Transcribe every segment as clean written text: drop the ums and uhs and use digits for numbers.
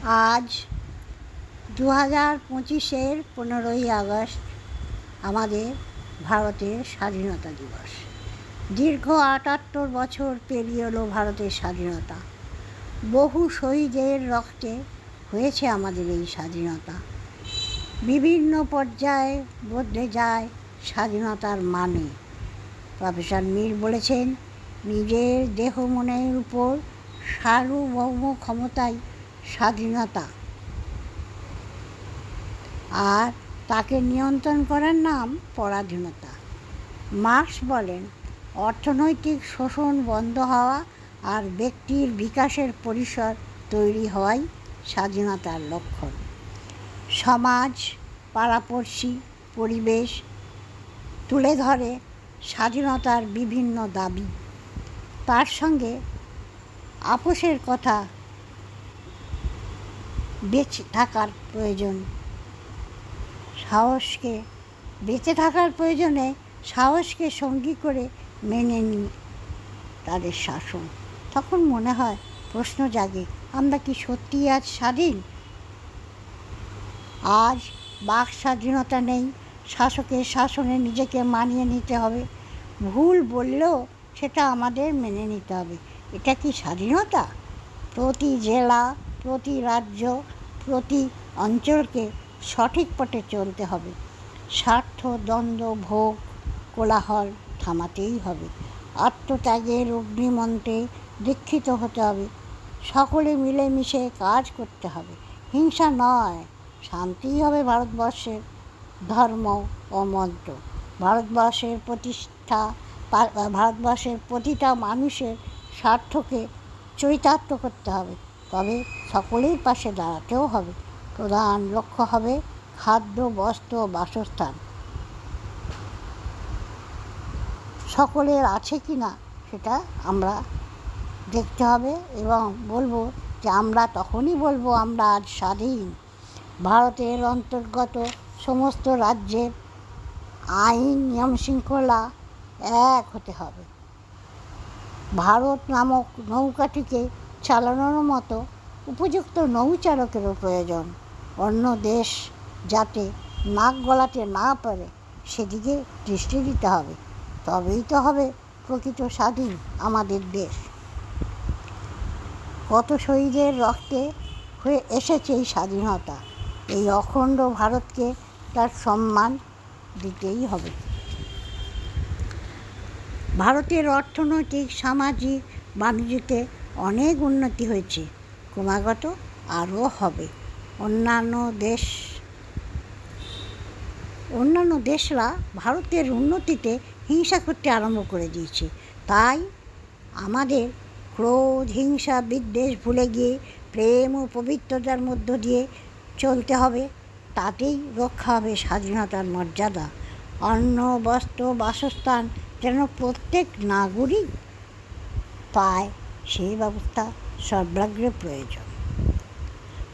আজ 2025-এর 15ই আগস্ট আমাদের ভারতের স্বাধীনতা দিবস। দীর্ঘ 78 বছর পেরিয়ে এলো ভারতের স্বাধীনতা। বহু শহীদের রক্তে হয়েছে আমাদের এই স্বাধীনতা। বিভিন্ন পর্যায়ে বদলে যায় স্বাধীনতার মানে। প্রফেসর মীর বলেছেন, নিজের দেহ মনের উপর সার্বভৌম ক্ষমতাই স্বাধীনতা, আর তাকে নিয়ন্ত্রণ করার নাম পরাধীনতা। মার্কস বলেন, অর্থনৈতিক শোষণ বন্ধ হওয়া আর ব্যক্তির বিকাশের পরিসর তৈরি হওয়াই স্বাধীনতার লক্ষণ। সমাজ, পাড়াপড়শি, পরিবেশ তুলে ধরে স্বাধীনতার বিভিন্ন দাবি। তার সঙ্গে আপোষের কথা, বেঁচে থাকার প্রয়োজনে সাহসকে সঙ্গী করে মেনে নিই তাদের শাসন। তখন মনে হয়, প্রশ্ন জাগে, আমরা কি সত্যিই আজ স্বাধীন? আজ বাক স্বাধীনতা নেই, শাসকের শাসনে নিজেকে মানিয়ে নিতে হবে। ভুল বললেও সেটা আমাদের মেনে নিতে হবে। এটা কি স্বাধীনতা? প্রতি জেলা, প্রতি রাজ্য, প্রতি অঞ্চলকে সঠিক পথে চলতে হবে। স্বার্থ, দ্বন্দ্ব, ভোগ, কোলাহল থামাতেই হবে। আত্মত্যাগের অগ্নিমন্ত্রে দীক্ষিত হতে হবে। সকলে মিলেমিশে কাজ করতে হবে। হিংসা নয়, শান্তিই হবে ভারতবর্ষের ধর্ম ও মন্ত্র। ভারতবর্ষের প্রতিটা মানুষের স্বার্থকে চরিতার্থ করতে হবে। তবে সকলের পাশে দাঁড়াতেও হবে। প্রধান লক্ষ্য হবে খাদ্য, বস্ত্র, বাসস্থান সকলের আছে কি না সেটা আমরা দেখতে হবে, এবং বলবো যে তখনই বলবো আমরা আজ স্বাধীন। ভারতের অন্তর্গত সমস্ত রাজ্যের আইন, নিয়ম শৃঙ্খলা এক হতে হবে। ভারত নামক নৌকাটিকে চালানোর মতো উপযুক্ত নৌচালকেরও প্রয়োজন। অন্য দেশ যাতে নাক গলাতে না পারে সেদিকে দৃষ্টি দিতে হবে। তবেই তো হবে প্রকৃত স্বাধীন আমাদের দেশ। কত শহীদের রক্তে হয়ে এসেছে এই স্বাধীনতা। এই অখণ্ড ভারতকে তার সম্মান দিতেই হবে। ভারতের অর্থনৈতিক, সামাজিক, বাণিজ্যতে অনেক উন্নতি হয়েছে, ক্রমাগত আরও হবে। অন্যান্য দেশরা ভারতের উন্নতিতে হিংসা করতে আরম্ভ করে দিয়েছে। তাই আমাদের ক্রোধ, হিংসা, বিদ্বেষ ভুলে গিয়ে প্রেম ও পবিত্রতার মধ্য দিয়ে চলতে হবে। তাতেই রক্ষা হবে স্বাধীনতার মর্যাদা। অন্ন, বস্ত্র, বাসস্থান যেন প্রত্যেক নাগরিক পায়, সেই ব্যবস্থা সর্বাগ্রে প্রয়োজন।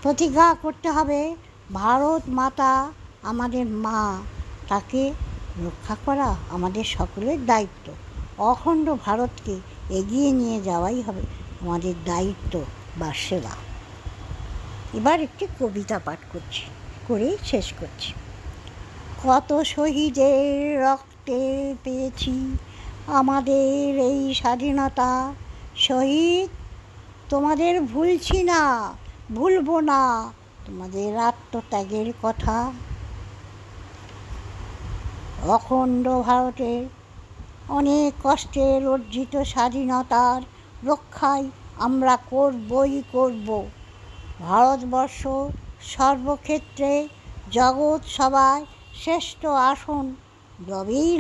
প্রতিজ্ঞা করতে হবে, ভারত মাতা আমাদের মা, তাকে রক্ষা করা আমাদের সকলের দায়িত্ব। অখণ্ড ভারতকে এগিয়ে নিয়ে যাওয়াই হবে আমাদের দায়িত্ব বা সেবা। এবার একটি কবিতা পাঠ করেই শেষ করছি। কত শহীদের রক্তে পেয়েছি আমাদের এই স্বাধীনতা, শহীদ তোমাদের ভুলবো না তোমাদের আত্মত্যাগের কথা। অখণ্ড ভারতের অনেক কষ্টের অর্জিত স্বাধীনতার রক্ষায় আমরা করব। ভারতবর্ষ সর্বক্ষেত্রে জগৎ সভায় শ্রেষ্ঠ আসন লবেই,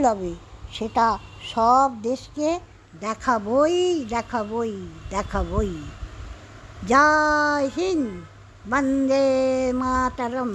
সেটা সব দেশকে দেখাবই। জয় হিন্দ, বন্দে মাতরম।